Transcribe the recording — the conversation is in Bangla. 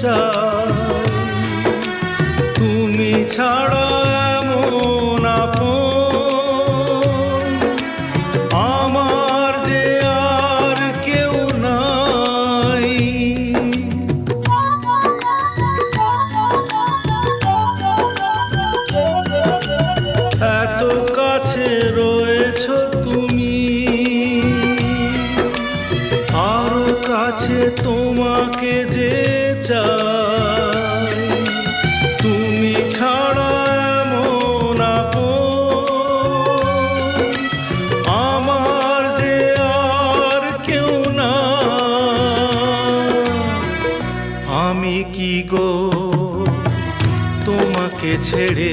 চাই। তুমি ছাড়া এমন আপন আমার যে আর কেউ নাই। এত কাছে রয়েছ তুমি, আরো কাছে তোমাকে যে চাই। তুমি ছাড়া এমন আপন আমার যে আর কেউ না। আমি কি গো তোমাকে ছেড়ে